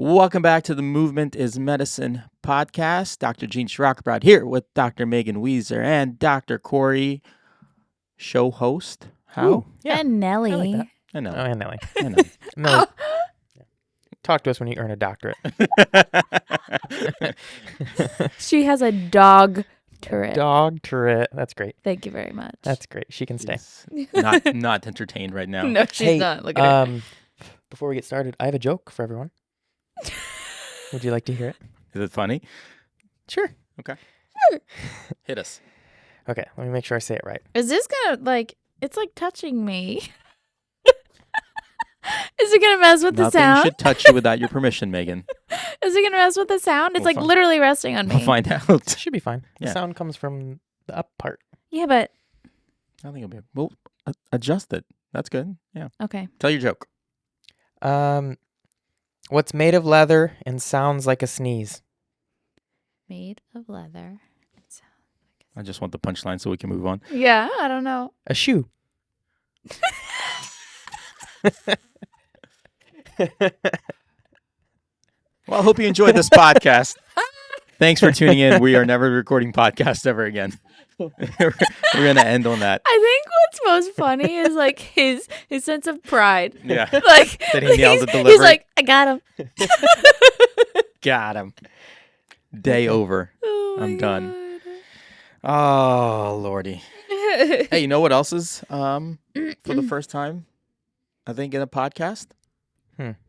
Welcome back to the Movement is Medicine podcast. Dr. Gene Schrockbrad here with Dr. Megan Weezer and Dr. Corey, show host. How? Ooh, yeah. And Nelly. I like that. I know. Oh, and Nelly. I know. Nelly. Talk to us when you earn a doctorate. She has a dog turret. Dog turret. That's great. Thank you very much. That's great. She can stay. Yes. Not entertained right now. No, she's Hey, not. Look at her. Before we get started, I have a joke for everyone. Would you like to hear it? Is it funny? Sure. Okay. Hit us. Okay, let me make sure I say it right. Is this gonna it's like touching me? Is it gonna mess with the Nothing sound? should touch you without your permission, Megan. Is it gonna mess with the sound? It's We'll like find- literally resting on me. We'll find out. It should be fine. The Yeah. sound comes from the up part. Yeah, but I think it'll be. We'll adjust it. That's good. Yeah. okay. Tell your joke. What's made of leather and sounds like a sneeze? Made of leather. I just want the punchline so we can move on. Yeah, I don't know. A shoe. Well, I hope you enjoyed this podcast. Thanks for tuning in. We are never recording podcasts ever again. We're going to end on that. I think what's most funny is like his sense of pride. Yeah. Like That he nailed the he's delivery. like, I got him. Got him. Day over. Oh my I'm done. God. Oh, Lordy. Hey, you know what else is for the first time, I think, in a podcast?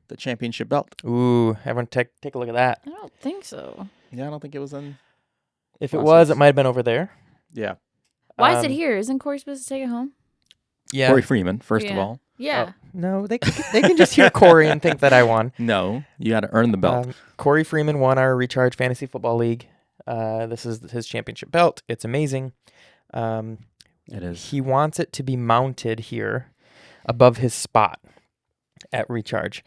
The championship belt. Ooh, everyone take a look at that. I don't think so. Yeah, I don't think it was in. If it Process. was, it might have been over there. Yeah. Why is it Um, here? Isn't Corey supposed to take it home? Yeah. Corey Freeman, first of Yeah. all. Yeah. No, they can just hear Corey and think that I won. No, you got to earn the belt. Corey Freeman won our Recharge Fantasy Football League. This is his championship belt. It's amazing. It is. He wants it to be mounted here above his spot at Recharge.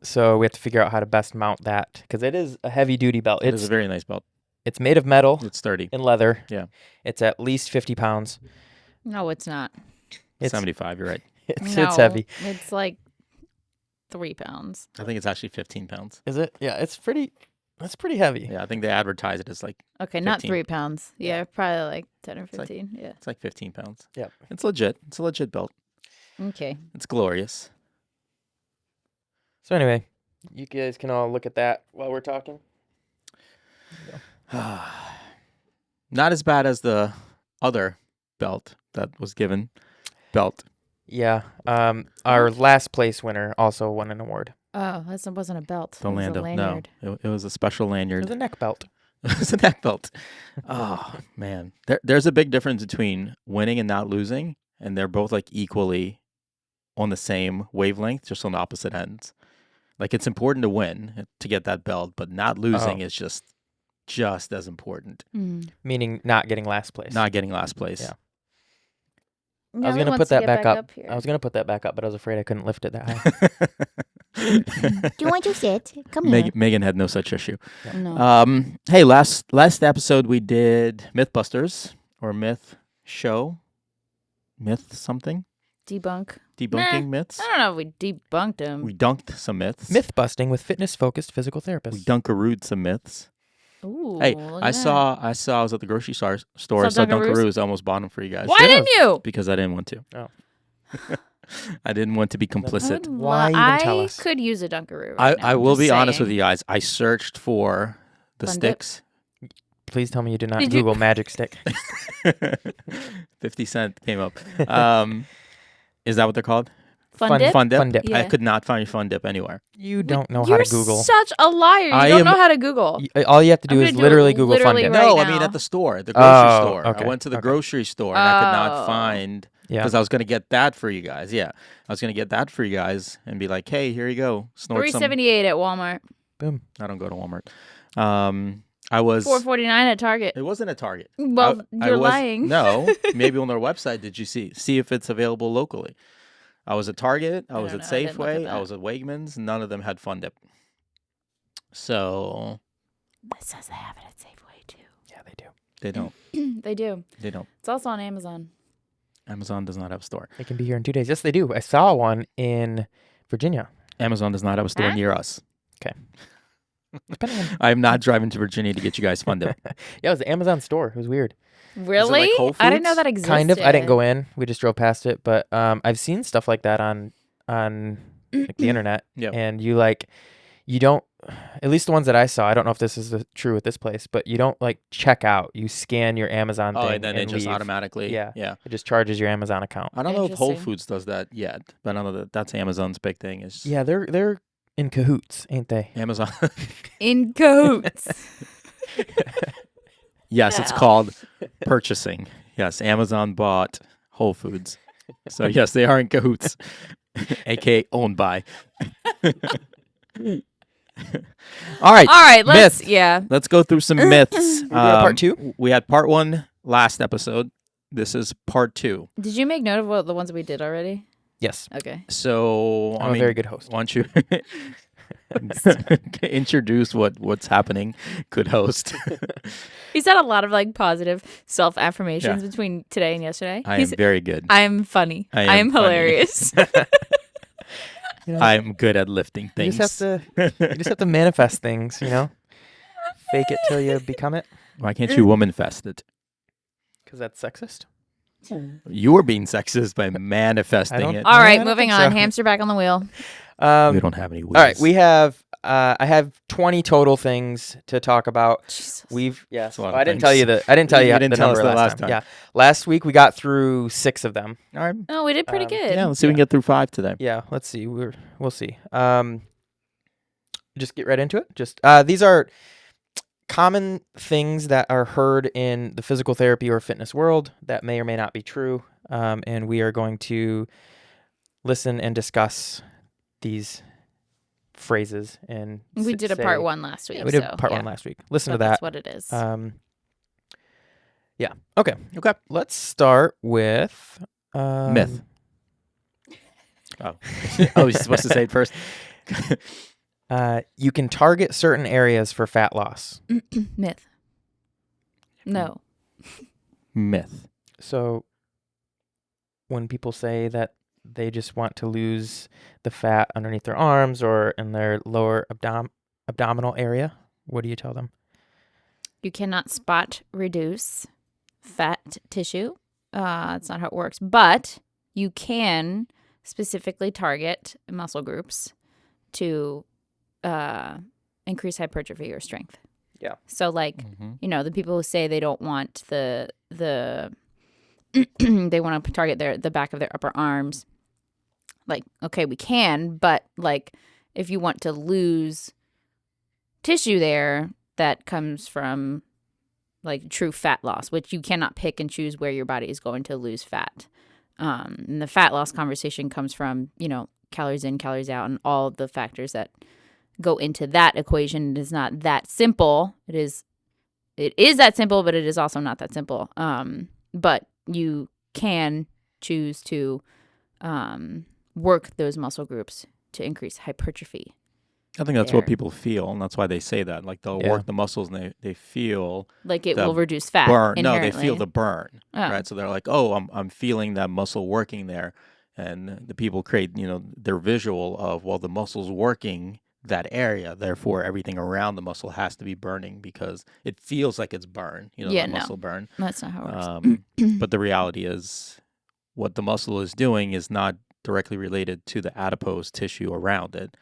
So we have to figure out how to best mount that because it is a heavy duty belt. It is a very nice belt. It's made of metal It's sturdy. and leather. Yeah. It's at least 50 pounds. No, it's not. It's 75, you're right. It's No, heavy. It's like 3 pounds. I think it's actually 15 pounds. Is it? Yeah, it's pretty heavy. Yeah, I think they advertise it as like, Okay, not 15. 3 pounds. Yeah, probably like 10 or It's like- 15. Yeah. it's like 15 pounds. Yep. It's legit. It's a legit belt. Okay. It's glorious. So anyway, you guys can all look at that while we're talking. Not as bad as the other belt that was given. Belt. Yeah. Our last place winner also won an award. Oh, that wasn't a belt. The It was a Lando. No, lanyard. it was a special It lanyard. was a neck belt. It was a neck belt. Oh, man. There's a big difference between winning and not losing, and they're both like equally on the same wavelength, just on the opposite ends. Like it's important to win to get that belt, but not losing is just as important. Mm. Meaning not getting last place. Not getting last place. Yeah. I was Nelly gonna wants put to that get back up. here. I was gonna put that back up, but I was afraid I couldn't lift it that high. Do you want to sit? Come here. Megan had no such issue. No. Hey, last episode we did Mythbusters or Myth Show. Myth something? Debunk. Debunking myths. I don't know if we debunked him. We dunked some myths. Myth busting with fitness-focused physical therapists. We dunkarood some myths. Ooh, Hey, look I at saw I was at the grocery store. I saw Saw Dunkaroos? Dunkaroos. I almost bought them for you guys. that. Why Should've. didn't you? Because I didn't want to. Oh. I didn't want to be I complicit. would Why lo- even tell I us? could use a Dunkaroo. Right now, I will just be honest with saying. you guys. I searched for the Fun dip? sticks. Please tell me you did not Did you- Google magic stick. 50 Cent came up. Is that what they're called? Fun dip? Fun dip? Fun dip. I Yeah. could not find Fun Dip anywhere. You don't know how You're to Google. such a liar. You I don't am- know how to Google. All you have to I'm do gonna is do it literally Google fun literally dip. right No, I now. mean at the store, the grocery Oh, store. okay, I went to the okay. grocery store and I could not Oh. find Yeah. because I was going to get that for you guys. Yeah, I was going to get that for you guys and be like, hey, here you go. Snort some. $3.78 at Walmart. Boom. I don't go to Walmart. I was. $4.49 at Target. It wasn't a Target. Well, I you're was- lying. No, maybe on their website. Did you see if it's available locally? I was at Target. I was don't at know. I didn't look at Safeway. I that. was at Wegmans. None of them had Fun Dip. So It says they have it at Safeway too. Yeah, they do. they don't. They do. They don't. It's also on Amazon. Amazon does not have a store. They can be here in 2 days. Yes, they do. I saw one in Virginia. Amazon does not have a store Huh? near us. Depending on- I'm not driving to Virginia to get you guys funded. yeah, it was the Amazon store. It was weird. Really? Whole I didn't know Foods? that existed. Kind of. I didn't go in. We just drove past it. But I've seen stuff like that on like the internet. Yep. And you don't. At least the ones that I saw. I don't know if this is true with this place, but you don't like check out. You scan your Amazon thing and then it just leave. automatically. Yeah. Yeah. It just charges your Amazon account. I don't know if Whole Interesting. Foods does that yet, but I know that's Amazon's big thing. Is Yeah, they're in cahoots, ain't they? Amazon. In cahoots. Yes, it's Well. called purchasing. Yes, Amazon bought Whole Foods. So yes, they are in cahoots, aka owned by. All right, All right, let's. myth. Yeah. Let's go through some myths. doing part 2? We had part 1 last episode. This is part 2. Did you make note of what the ones we did already? Yes. Okay. So I'm a very good host. Why don't you introduce what's happening? Good host. He's had a lot of like positive self affirmations between today and yesterday. I am very good. I'm funny. I I am am funny. hilarious. You know, I am good at lifting you things. just have to manifest things, you know? Fake it till you become it. Why can't you woman-fest it? Because that's sexist. You were being sexist by manifesting don't- it. All I right, don't moving think on. so. Hamster back on the wheel. We don't have any wheels. All right, we have. I have 20 total things to talk about. Jesus. Yes. a lot of I didn't things. tell you the. I didn't tell You you didn't the tell us number that last time. Yeah. Last week we got through 6 of them. All right. Oh, we did pretty good. Yeah, let's see if we can get through 5 today. Yeah. Let's see. We'll see. Just get right into it. Just these are common things that are heard in the physical therapy or fitness world that may or may not be true. And we are going to listen and discuss these phrases and We did a part say- 1 last week. Yeah, we did so, part yeah. 1 last week. Listen But to that. That's what it is. Yeah. Okay. Okay. Let's start with Myth. Oh, you're supposed to say it first. You can target certain areas for fat loss. Myth. No. Myth. So when people say that they just want to lose the fat underneath their arms or in their lower abdominal area, what do you tell them? You cannot spot reduce fat tissue. That's not how it works. But you can specifically target muscle groups to increase hypertrophy or strength. Yeah. So like, Mm-hmm. you know, the people who say they don't want the they want to target the back of their upper arms. Like, okay, we can, but like if you want to lose tissue there, that comes from like true fat loss, which you cannot pick and choose where your body is going to lose fat. And the fat loss conversation comes from, you know, calories in, calories out, and all the factors that go into that equation. It is not that simple. It is that simple, but it is also not that simple. But you can choose to work those muscle groups to increase hypertrophy. I think that's what There. people feel, and that's why they say that. Like they'll Yeah. work the muscles, and they feel Like it The will reduce fat. burn. No, they inherently. feel the burn, Oh. right? So they're like, "Oh, I'm feeling that muscle working there," and the people create, you know, their visual of, well, the muscle's working that area, therefore everything around the muscle has to be burning because it feels like it's burn. You know, Yeah, that no. muscle burn. That's not how it works. But the reality is, what the muscle is doing is not directly related to the adipose tissue around it.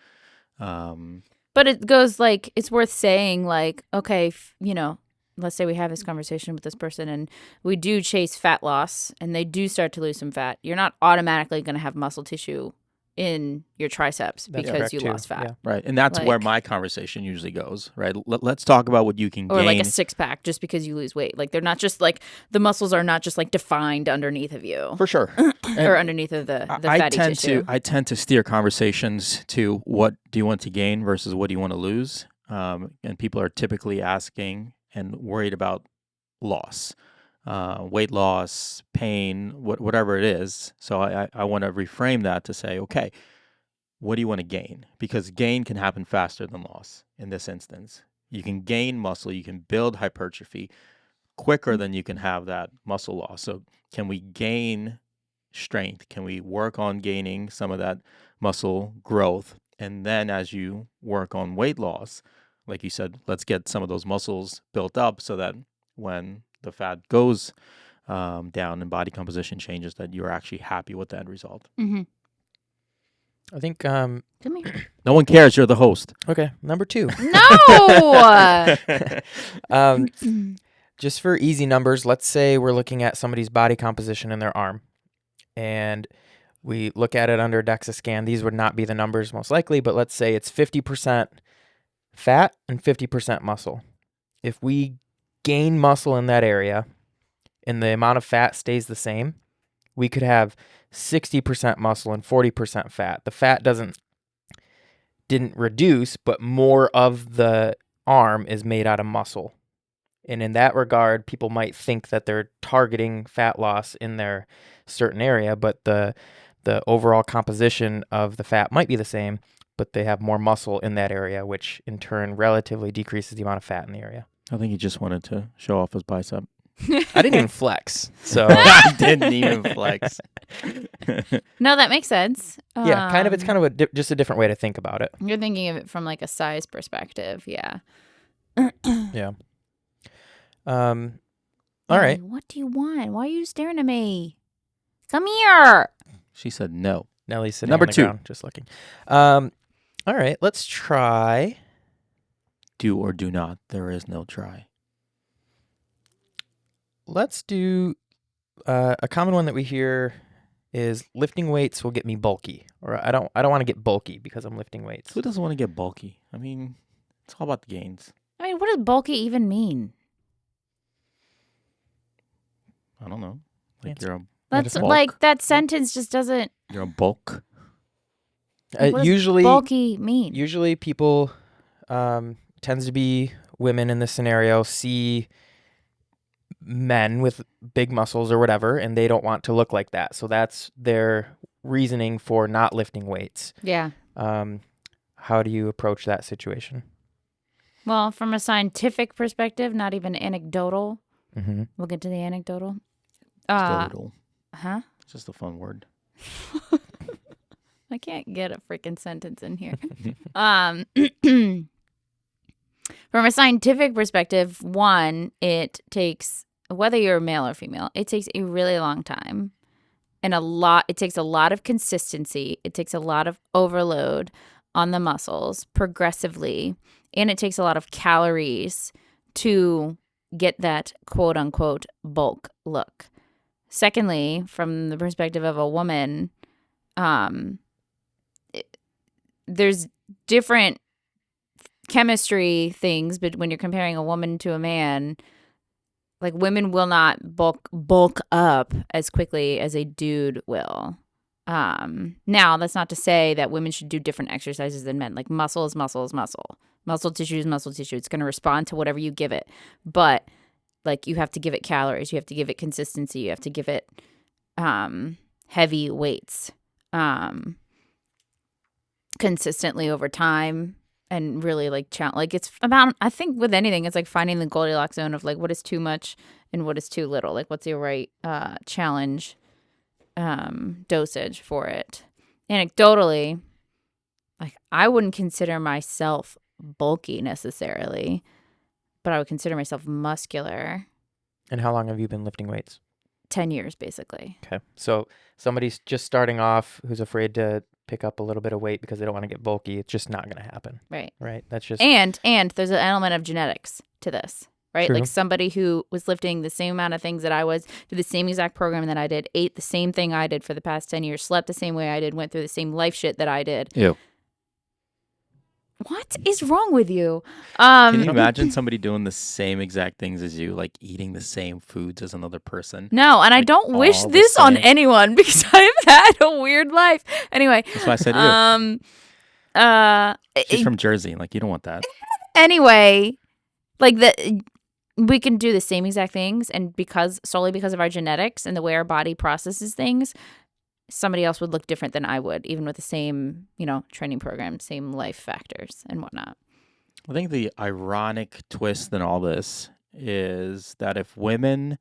But it goes like, it's worth saying, like, okay, you know, let's say we have this conversation with this person and we do chase fat loss and they do start to lose some fat. You're not automatically going to have muscle tissue in your triceps That's because correct, you too. lost fat. Yeah. Right. And that's where Like- my conversation usually goes, right? Let's talk about what you can Or gain. like a six pack just because you lose weight. Like they're not just like, the muscles are not just like defined underneath of you For sure. or underneath of the fatty tissue. I tend to steer conversations to what do you want to gain versus what do you want to lose. And people are typically asking and worried about loss, weight loss, pain, whatever it is. So I want to reframe that to say, okay, what do you want to gain? Because gain can happen faster than loss in this instance. You can gain muscle, you can build hypertrophy quicker than you can have that muscle loss. So can we gain strength? Can we work on gaining some of that muscle growth And then as you work on weight loss, like you said, let's get some of those muscles built up so that when the fat goes down and body composition changes, that you're actually happy with the end result. Mm-hmm. I think, Come here. No one cares. You're the host. okay, number 2. No. Just for easy numbers, let's say we're looking at somebody's body composition in their arm, and we look at it under a DEXA scan. These would not be the numbers most likely, but let's say it's 50% fat and 50% muscle. If we gain muscle in that area and the amount of fat stays the same, we could have 60% muscle and 40% fat. The fat didn't reduce, but more of the arm is made out of muscle. And in that regard, people might think that they're targeting fat loss in their certain area, but the overall composition of the fat might be the same, but they have more muscle in that area, which in turn relatively decreases the amount of fat in the area. I think he just wanted to show off his bicep. I didn't even flex, so He didn't even flex. No, that makes sense. yeah, kind of. It's kind of just a different way to think about it. You're thinking of it from like a size perspective. Yeah. Yeah. All right. What do you want? Why are you staring at me? Come here. She said no. Nellie's sitting Number on the 2. ground, just looking. All right, let's try. Do or do not. There is no try. Let's do a common one that we hear is lifting weights will get me bulky, or I don't want to get bulky because I'm lifting weights. Who doesn't want to get bulky? I mean, it's all about the gains. I mean, what does bulky even mean? I don't know. Like Answer. you're a That's bulk. like that sentence just doesn't. You're a bulk. What does Usually, bulky mean? usually people tends to be women in this scenario see men with big muscles or whatever, and they don't want to look like that. So that's their reasoning for not lifting weights. Yeah. How do you approach that situation? Well, from a scientific perspective, not even anecdotal. Mm-hmm. We'll get to the anecdotal. Total. Huh? It's just a fun word. I can't get a freaking sentence in here. From a scientific perspective, one, it takes, whether you're male or female, it takes a really long time and it takes a lot of consistency. It takes a lot of overload on the muscles progressively, and it takes a lot of calories to get that quote unquote bulk look. Secondly, from the perspective of a woman, there's different chemistry things, but when you're comparing a woman to a man, like women will not bulk up as quickly as a dude will. Now that's not to say that women should do different exercises than men. Like muscle is muscle is muscle. Muscle tissue is muscle tissue. It's going to respond to whatever you give it. But like you have to give it calories, you have to give it consistency, you have to give it heavy weights consistently over time. And really like it's about, I think with anything, it's like finding the Goldilocks zone of like what is too much and what is too little. Like what's the right challenge dosage for it. Anecdotally, like I wouldn't consider myself bulky necessarily, but I would consider myself muscular. And how long have you been lifting weights? 10 years, basically. Okay. So somebody's just starting off who's afraid to pick up a little bit of weight because they don't want to get bulky. It's just not going to happen. Right. Right. That's just. And there's an element of genetics to this, right? True. Like somebody who was lifting the same amount of things that I was, did the same exact program that I did, ate the same thing I did for the past 10 years, slept the same way I did, went through the same life shit that I did. Ew. What is wrong with you? Can you imagine somebody doing the same exact things as you, like eating the same foods as another person? No, and I Like, don't wish all the this on same? anyone because I've had a weird life. Anyway, That's why I said ew. She's from Jersey. Like, you don't want that. Anyway, like we can do the same exact things, and solely because of our genetics and the way our body processes things, somebody else would look different than I would, even with the same, training program, same life factors and whatnot. I think the ironic twist in all this is that if women,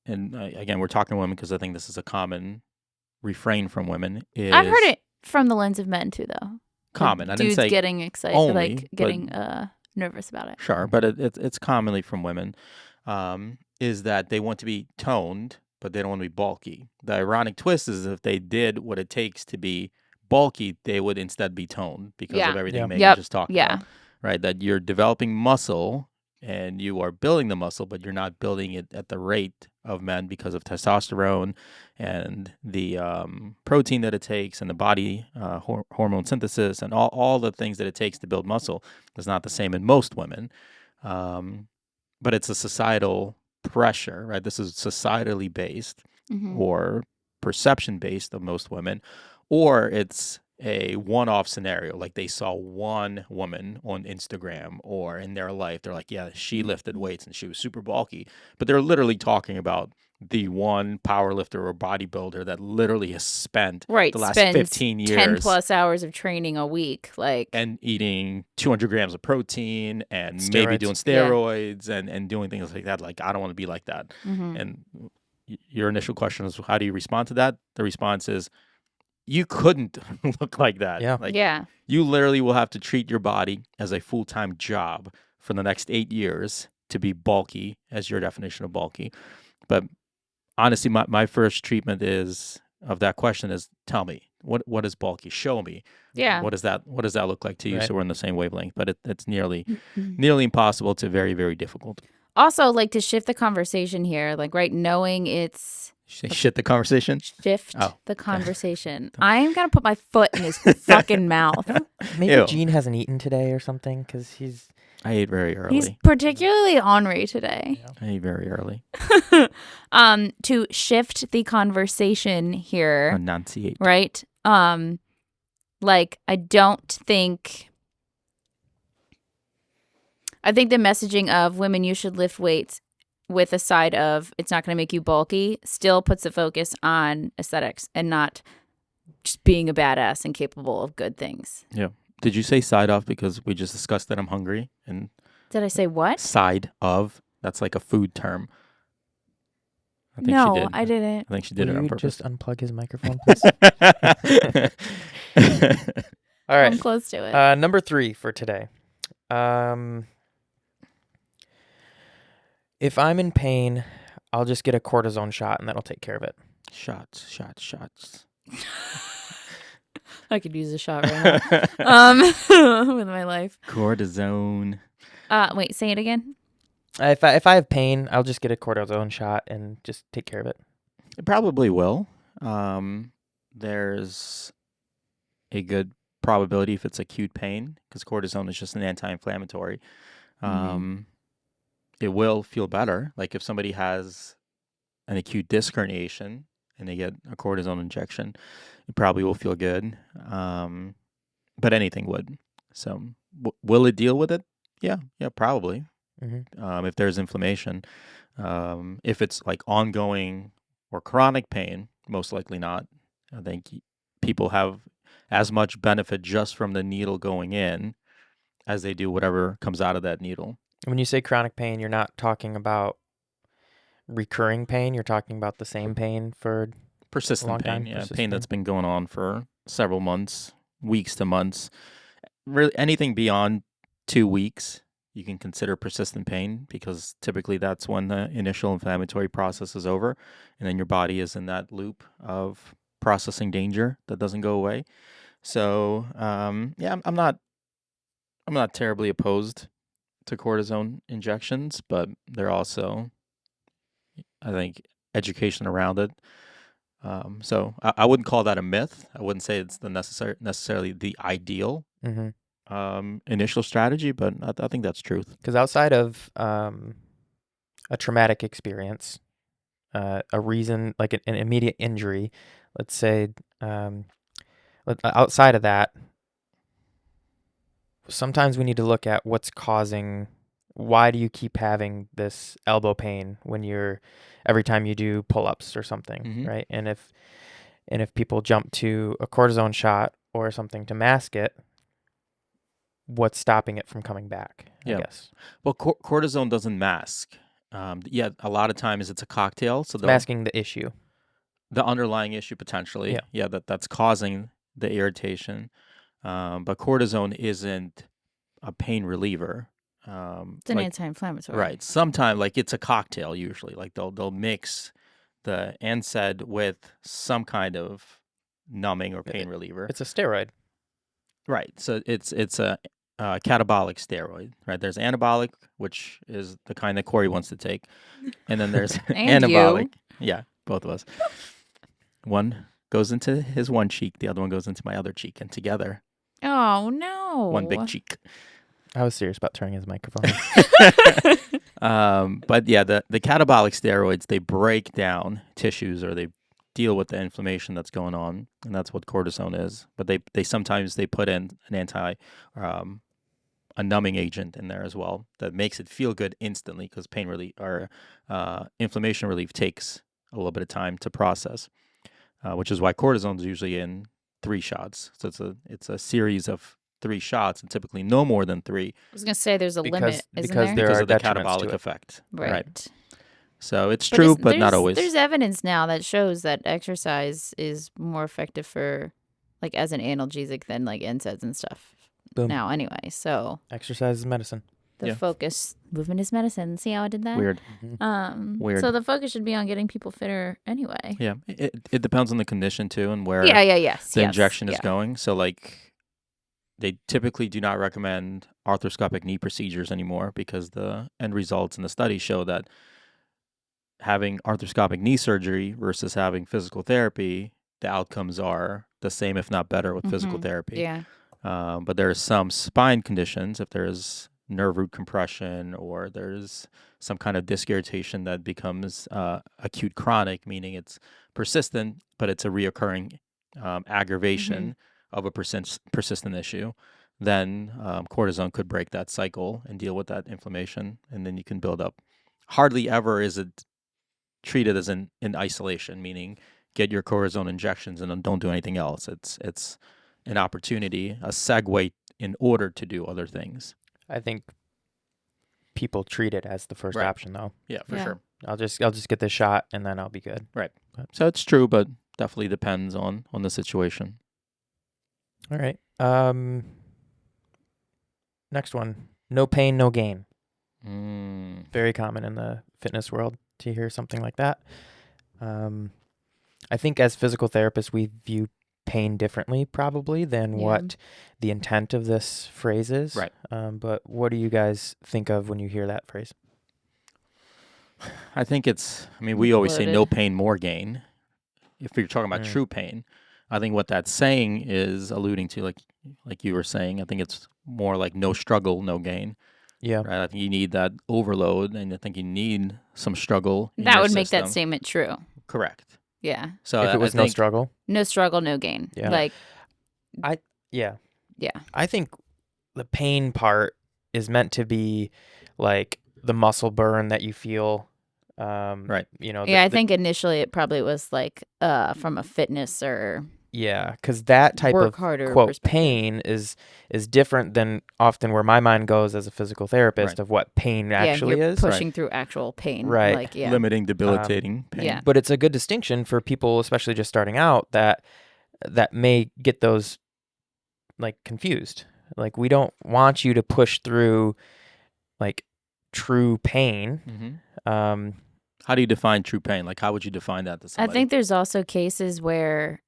and again, we're talking to women because I think this is a common refrain from women. I've heard it from the lens of men too, though. common. I didn't dudes say getting excited, only, like but getting nervous about it. sure, but it's commonly from women, is that they want to be toned, but they don't want to be bulky. The ironic twist is if they did what it takes to be bulky, they would instead be toned because of Yeah. everything Yeah. Megan Yep. just talked Yeah. about, right? That you're developing muscle and you are building the muscle, but you're not building it at the rate of men because of testosterone and the protein that it takes and the body hormone synthesis and all the things that it takes to build muscle is not the same in most women. But it's a societal pressure, right? This is societally based Mm-hmm. or perception based of most women, or it's a one-off scenario, like they saw one woman on Instagram or in their life, they're like, yeah, she lifted weights and she was super bulky, but they're literally talking about the one power lifter or bodybuilder that literally has spent Right. the last Spends 15 10 years plus hours of training a week. Like, and eating 200 grams of protein and maybe Steroids. doing Yeah. steroids and doing things like that. Like, I don't want to be like that. mhm. And your initial question is, how do you respond to that? The response is, you couldn't look like that. Yeah. Like, yeah. you literally will have to treat your body as a full-time job for the next 8 years to be bulky, as your definition of bulky. But honestly, my first treatment of that question is, tell me, what is bulky? Show me. Yeah. What does that look like to you? Right. So we're on the same wavelength, but it's nearly Mhm. impossible to very, very difficult. Also, like to shift the conversation here, like right, knowing it's Say shit the conversation. shift Oh, the conversation. I am gonna put my foot in his fucking mouth. Maybe Ew. Gene hasn't eaten today or something because he's. I ate very early. He's particularly ornery today. I ate very early. To shift the conversation here, Enunciate. right? Like I think the messaging of women you should lift weights with a side of it's not going to make you bulky still puts the focus on aesthetics and not just being a badass and capable of good things. Yeah. Did you say side of because we just discussed that I'm hungry? And Did I say what? side of, that's like a food term. I think No, she did. I didn't. I think she did Will it on you purpose. just unplug his microphone, please? All I'm right. close to it. Number 3 for today. If I'm in pain, I'll just get a cortisone shot and that'll take care of it. Shots. I could use a shot right now. With my life. Cortisone. Wait, say it again. If I have pain, I'll just get a cortisone shot and just take care of it. It probably will. There's a good probability if it's acute pain, because cortisone is just an anti-inflammatory. It will feel better. Like if somebody has an acute disc herniation and they get a cortisone injection, it probably will feel good. But anything would. So will it deal with it? Yeah, probably. Mm-hmm. If there's inflammation. If it's like ongoing or chronic pain, most likely not. I think people have as much benefit just from the needle going in as they do whatever comes out of that needle. When you say chronic pain, you're not talking about recurring pain. You're talking about the same pain for Persistent long pain, time? yeah, Persistent pain that's been going on for several months, weeks to months. Really, anything beyond 2 weeks, you can consider persistent pain because typically that's when the initial inflammatory process is over, and then your body is in that loop of processing danger that doesn't go away. So, yeah, I'm not terribly opposed to cortisone injections, but they're also, I think, education around it. So I wouldn't call that a myth. I wouldn't say it's the necessarily the ideal initial strategy, but I think that's truth. Because outside of a traumatic experience, a reason like an immediate injury, let's say, outside of that, sometimes we need to look at what's causing. Why do you keep having this elbow pain when every time you do pull-ups or something, right? And if people jump to a cortisone shot or something to mask it, what's stopping it from coming back? I guess. Well, cortisone doesn't mask. A lot of times it's a cocktail. So Masking the issue. The underlying issue potentially. Yeah. That's causing the irritation. But cortisone isn't a pain reliever. It's an Like anti-inflammatory. right, sometimes like it's a cocktail usually. Like they'll mix the NSAID with some kind of numbing or pain reliever. It's a steroid. Right. So it's a catabolic steroid. Right. There's anabolic, which is the kind that Corey wants to take, and then there's And anabolic. you. Yeah, both of us. One goes into his one cheek, the other one goes into my other cheek, and together, Oh no. one big cheek. I was serious about turning his microphone on. But yeah, the catabolic steroids, they break down tissues or they deal with the inflammation that's going on, and that's what cortisone is. But they sometimes they put in an a numbing agent in there as well that makes it feel good instantly because pain relief or inflammation relief takes a little bit of time to process, which is why cortisone is usually in 3 shots. So it's a series of 3 shots and typically no more than 3 I was gonna say there's a limit, isn't because there? there because are of the detriments to catabolic it. effect. Right. So it's true, but not there's- always. There's evidence now that shows that exercise is more effective for, like, as an analgesic than like NSAIDs and stuff. Boom. Now, anyway, so Exercise is medicine. the Yeah. focus, movement is medicine. See how I did that? Weird. Weird. So the focus should be on getting people fitter anyway. Yeah, it depends on the condition too and where Yes. the yes, injection is yeah. going. So like they typically do not recommend arthroscopic knee procedures anymore because the end results in the study show that having arthroscopic knee surgery versus having physical therapy, the outcomes are the same, if not better, with physical Mhm. therapy. Yeah. But there are some spine conditions, if there's nerve root compression or there's some kind of disc irritation that becomes acute chronic, meaning it's persistent, but it's a reoccurring aggravation of a persistent issue, then cortisone could break that cycle and deal with that inflammation, and then you can build up. Hardly ever is it treated as in isolation, meaning get your cortisone injections and then don't do anything else. It's an opportunity, a segue in order to do other things. I think people treat it as the first Right. option, though. Yeah, for Yeah. sure. I'll just get this shot and then I'll be good. So it's true, but definitely depends on the situation. All right. Next one. No pain, no gain. Very common in the fitness world to hear something like that. I think as physical therapists, we view pain differently probably than Yeah. what the intent of this phrase is. Right. But what do you guys think of when you hear that phrase? I think we always say no Loaded. pain, more gain. If you're talking about true pain, I think what that's saying is alluding to, like you were saying, I think it's more like no struggle, no gain. Yeah. Right? I think you need that overload, and I think you need some struggle. In That your would make that system. statement true. Correct. Yeah. So If it was no struggle. No struggle, no gain. Yeah. Like, Yeah. yeah. I think the pain part is meant to be like the muscle burn that you feel. Right. You know. Yeah, I think initially it probably was like from a fitness or Yeah, because that type work of harder quote perspective. pain is different than often where my mind goes as a physical therapist Right. of what pain actually you're is. pushing through actual pain. Right. Like, yeah. limiting, debilitating pain. yeah. But it's a good distinction for people, especially just starting out, that may get those like confused. Like we don't want you to push through like true pain. Mm-hmm. How do you define true pain? Like, how would you define that to I somebody? think there's also cases where,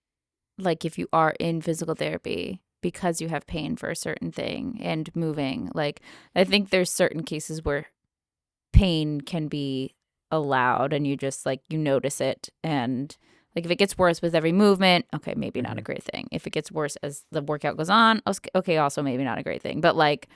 like, if you are in physical therapy because you have pain for a certain thing and moving, like, I think there's certain cases where pain can be allowed and you just, like, you notice it. And, like, if it gets worse with every movement, okay, maybe not a great thing. If it gets worse as the workout goes on, okay, also maybe not a great thing. But, like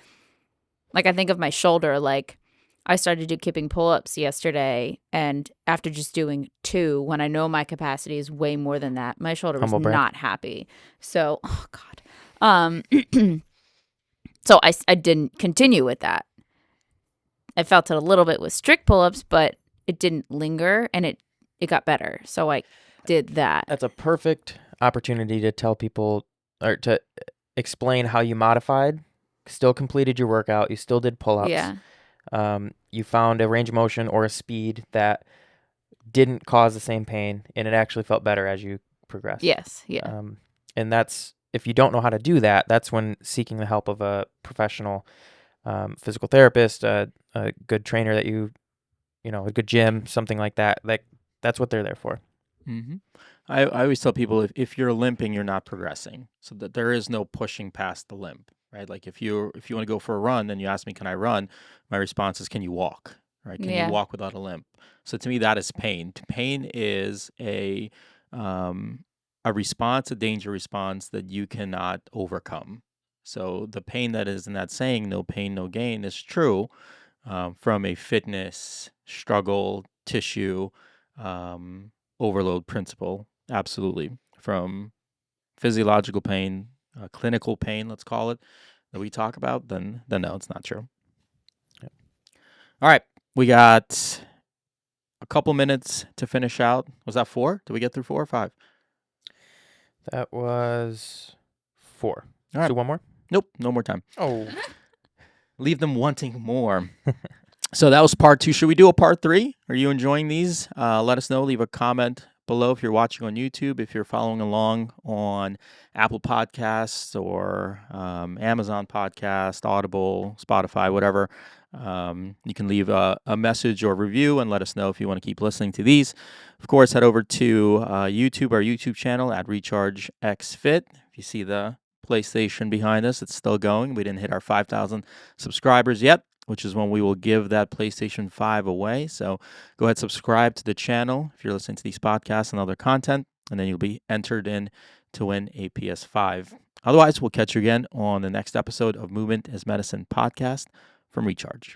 I think of my shoulder, like, I started to do kipping pull-ups yesterday, and after just doing 2, when I know my capacity is way more than that, my shoulder was Humble brag. not happy. So, oh God. So I didn't continue with that. I felt it a little bit with strict pull-ups, but it didn't linger, and it got better. So I did that. That's a perfect opportunity to tell people or to explain how you modified, still completed your workout, you still did pull-ups. Yeah. You found a range of motion or a speed that didn't cause the same pain, and it actually felt better as you progressed. Yes. Yeah. And that's if you don't know how to do that, that's when seeking the help of a professional physical therapist, a good trainer that a good gym, something like that. That's what they're there for. Mm-hmm. I always tell people if you're limping, you're not progressing. So that there is no pushing past the limp, right? Like if you want to go for a run, then you ask me, can I run? My response is, can you walk? Right? Can you Yeah. walk without a limp? So to me, that is pain. Pain is a response, a danger response that you cannot overcome. So the pain that is in that saying, no pain, no gain, is true from a fitness struggle tissue overload principle. Absolutely. From physiological pain, clinical pain, let's call it, that we talk about, then no, it's not true. Yep. All right. We got a couple minutes to finish out. Was that 4? Did we get through 4 or 5? That was 4. All right. So one more? Nope. No more time. Oh. Leave them wanting more. So that was part 2. Should we do a part 3? Are you enjoying these? Let us know. Leave a comment below if you're watching on YouTube. If you're following along on Apple Podcasts or Amazon Podcast, Audible, Spotify, whatever, you can leave a message or review and let us know if you want to keep listening to these. Of course, head over to YouTube, our YouTube channel at Recharge X Fit. If you see the PlayStation behind us, it's still going. We didn't hit our 5,000 subscribers yet, which is when we will give that PlayStation 5 away. So go ahead, subscribe to the channel if you're listening to these podcasts and other content, and then you'll be entered in to win a PS5. Otherwise, we'll catch you again on the next episode of Movement as Medicine podcast from Recharge.